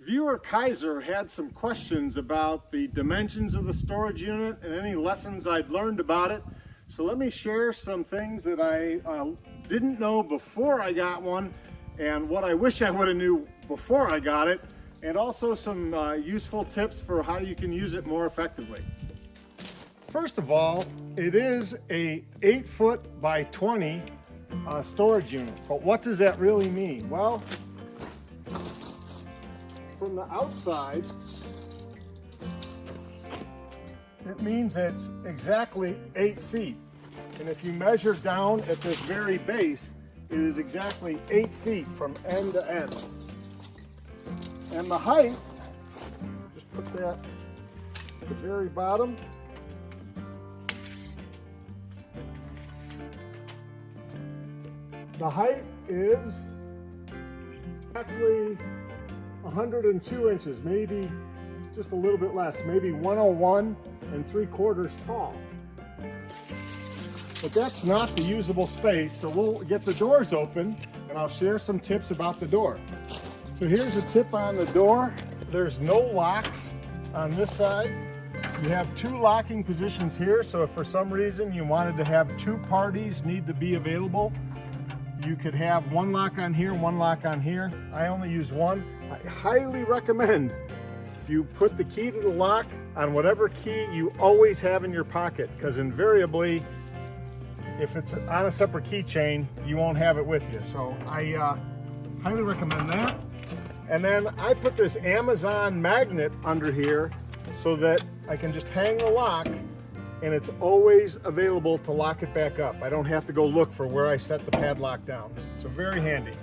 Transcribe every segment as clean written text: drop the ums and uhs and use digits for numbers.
Viewer Kaiser had some questions about the dimensions of the storage unit and any lessons I'd learned about it. So let me share some things that I didn't know before I got one and what I wish I would have knew before I got it, and also some useful tips for how you can use it more effectively. First of all, it is a 8-foot by 20 storage unit. But what does that really mean? Well, from the outside, it means it's exactly 8 feet. And if you measure down at this very base, it is exactly 8 feet from end to end. And the height, just put that at the very bottom. The height is exactly 102 inches, maybe just a little bit less, maybe 101 3/4 tall. But that's not the usable space, so we'll get the doors open and I'll share some tips about the door. So here's a tip on the door. There's no locks on this side. You have 2 locking positions here, so if for some reason you wanted to have 2 parties need to be available, you could have 1 lock on here, 1 lock on here. I only use 1. I highly recommend you put the key to the lock on whatever key you always have in your pocket, because invariably, if it's on a separate keychain, you won't have it with you. So I highly recommend that. And then I put this Amazon magnet under here so that I can just hang the lock and it's always available to lock it back up. I don't have to go look for where I set the padlock down. So very handy.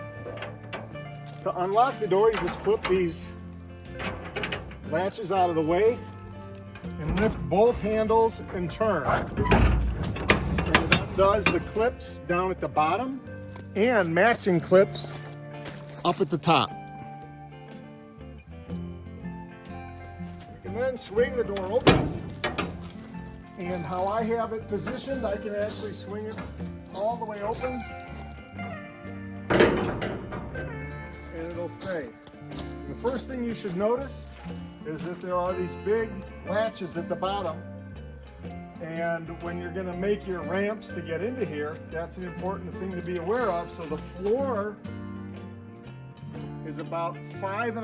To unlock the door, you just flip these latches out of the way and lift both handles and turn. And it undoes the clips down at the bottom and matching clips up at the top. You can then swing the door open. And how I have it positioned, I can actually swing it all the way open and it'll stay. The first thing you should notice is that there are these big latches at the bottom, and when you're going to make your ramps to get into here, that's an important thing to be aware of. So the floor is about 5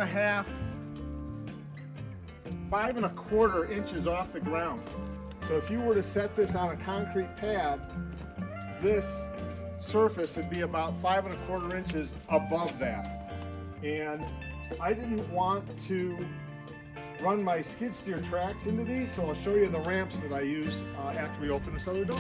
1/4 inches off the ground. So if you were to set this on a concrete pad, this surface would be about 5 1/4 inches above that. And I didn't want to run my skid steer tracks into these, so I'll show you the ramps that I use after we open this other door.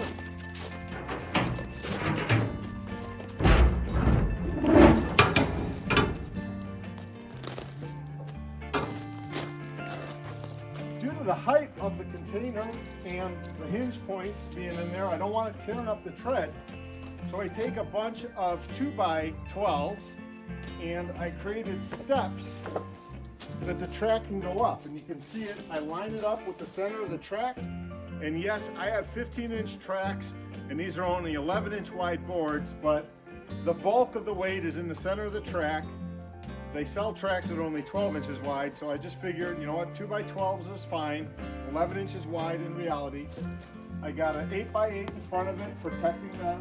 Due to the height of the container and the hinge points being in there, I don't want it tearing up the tread. So I take a bunch of 2x12s and I created steps that the track can go up. And you can see it, I line it up with the center of the track. And yes, I have 15-inch tracks and these are only 11-inch wide boards, but the bulk of the weight is in the center of the track. They sell tracks that are only 12 inches wide, so I just figured, you know what, 2x12s is fine, 11 inches wide in reality. I got an 8x8 in front of it, protecting the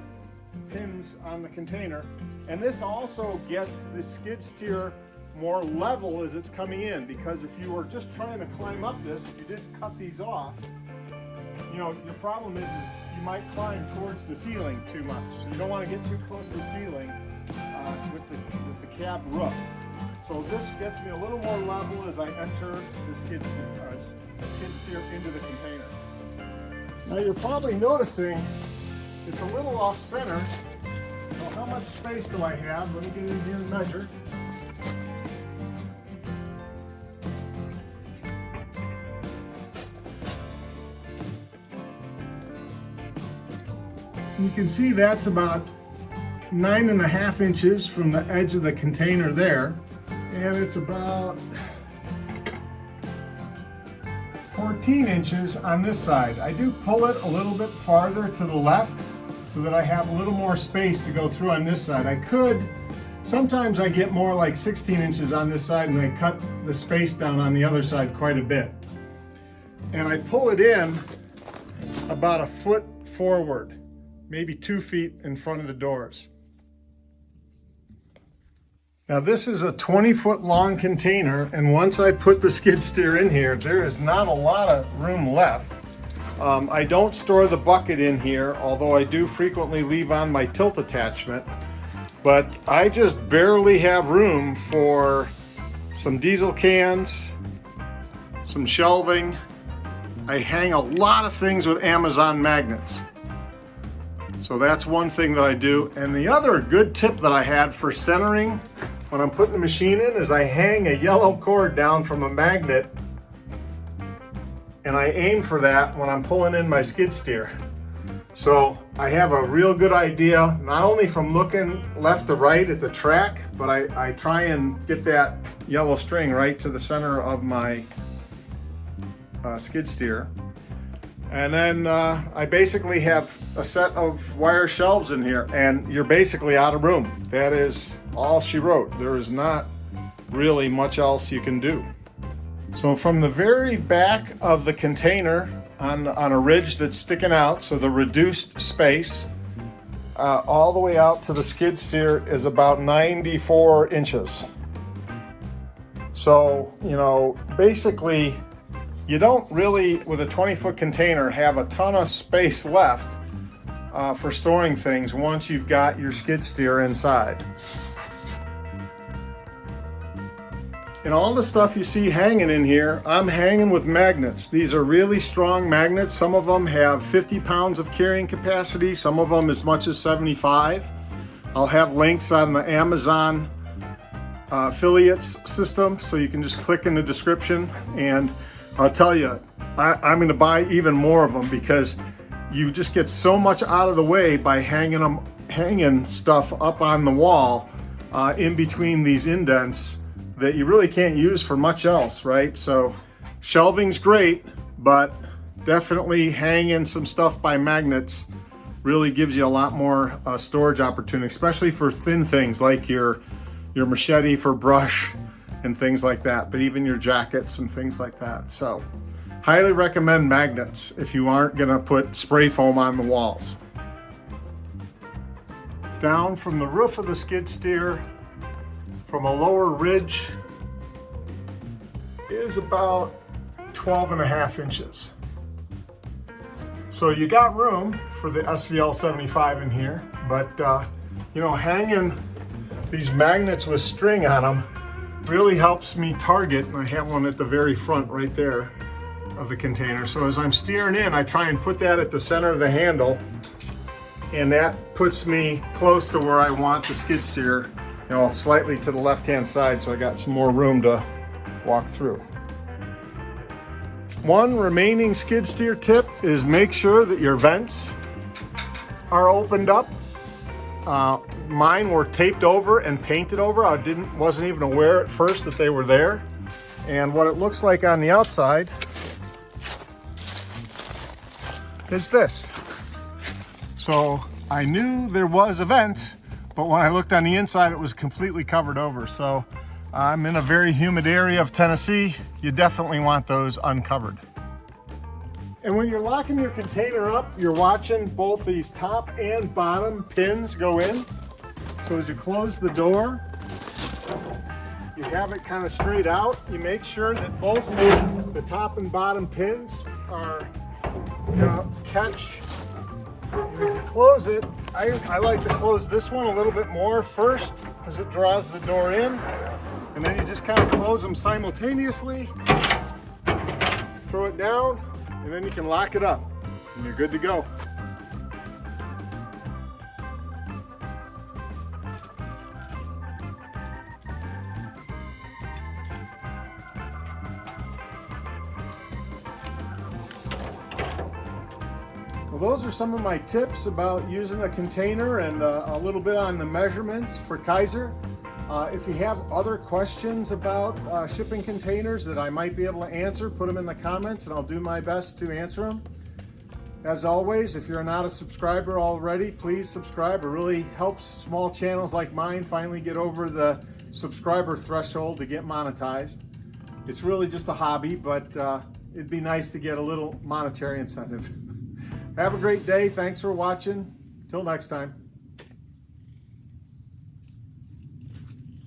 pins on the container. And this also gets the skid steer more level as it's coming in, because if you were just trying to climb up this, if you didn't cut these off, you know, your problem is you might climb towards the ceiling too much. So you don't want to get too close to the ceiling with the cab roof. So this gets me a little more level as I enter the skid steer into the container. Now you're probably noticing it's a little off center. So how much space do I have? Let me get in here and measure. You can see that's about 9 1/2 inches from the edge of the container there, and it's about 14 inches on this side. I do pull it a little bit farther to the left so that I have a little more space to go through on this side. I could Sometimes I get more like 16 inches on this side and I cut the space down on the other side quite a bit. And I pull it in about a foot forward, maybe 2 feet in front of the doors. Now this is a 20-foot long container, and once I put the skid steer in here, there is not a lot of room left. I don't store the bucket in here, although I do frequently leave on my tilt attachment, but I just barely have room for some diesel cans, some shelving. I hang a lot of things with Amazon magnets. So that's one thing that I do. And the other good tip that I had for centering when I'm putting the machine in is I hang a yellow cord down from a magnet, and I aim for that when I'm pulling in my skid steer. So I have a real good idea, not only from looking left to right at the track, but I try and get that yellow string right to the center of my skid steer. And then I basically have a set of wire shelves in here, and you're basically out of room. That is all she wrote. There is not really much else you can do. So from the very back of the container on a ridge that's sticking out, so the reduced space, all the way out to the skid steer is about 94 inches. So, you know, basically you don't really, with a 20-foot container, have a ton of space left for storing things once you've got your skid steer inside. And all the stuff you see hanging in here, I'm hanging with magnets. These are really strong magnets. Some of them have 50 pounds of carrying capacity, some of them as much as 75. I'll have links on the Amazon affiliates system, so you can just click in the description. And I'll tell you, I'm going to buy even more of them, because you just get so much out of the way by hanging stuff up on the wall in between these indents that you really can't use for much else, right? So shelving's great, but definitely hanging some stuff by magnets really gives you a lot more storage opportunity, especially for thin things like your machete for brush and things like that, but even your jackets and things like that. So highly recommend magnets if you aren't gonna put spray foam on the walls. Down from the roof of the skid steer, from a lower ridge, is about 12.5 inches. So you got room for the SVL 75 in here, but you know, hanging these magnets with string on them really helps me target, and I have one at the very front right there of the container. So as I'm steering in, I try and put that at the center of the handle, and that puts me close to where I want the skid steer, you know, slightly to the left-hand side, so I got some more room to walk through. One remaining skid steer tip is make sure that your vents are opened up. Mine were taped over and painted over. I wasn't even aware at first that they were there. And what it looks like on the outside is this. So I knew there was a vent, but when I looked on the inside, it was completely covered over. So I'm in a very humid area of Tennessee. You definitely want those uncovered. And when you're locking your container up, you're watching both these top and bottom pins go in. So as you close the door, you have it kind of straight out. You make sure that both the top and bottom pins are gonna catch. And as you close it, I like to close this one a little bit more first, as it draws the door in. And then you just kind of close them simultaneously, throw it down, and then you can lock it up, and you're good to go. Well, those are some of my tips about using a container, and a little bit on the measurements for Kaiser. If you have other questions about shipping containers that I might be able to answer, put them in the comments and I'll do my best to answer them. As always, if you're not a subscriber already, please subscribe. It really helps small channels like mine finally get over the subscriber threshold to get monetized. It's really just a hobby, but it'd be nice to get a little monetary incentive. Have a great day. Thanks for watching. Till next time.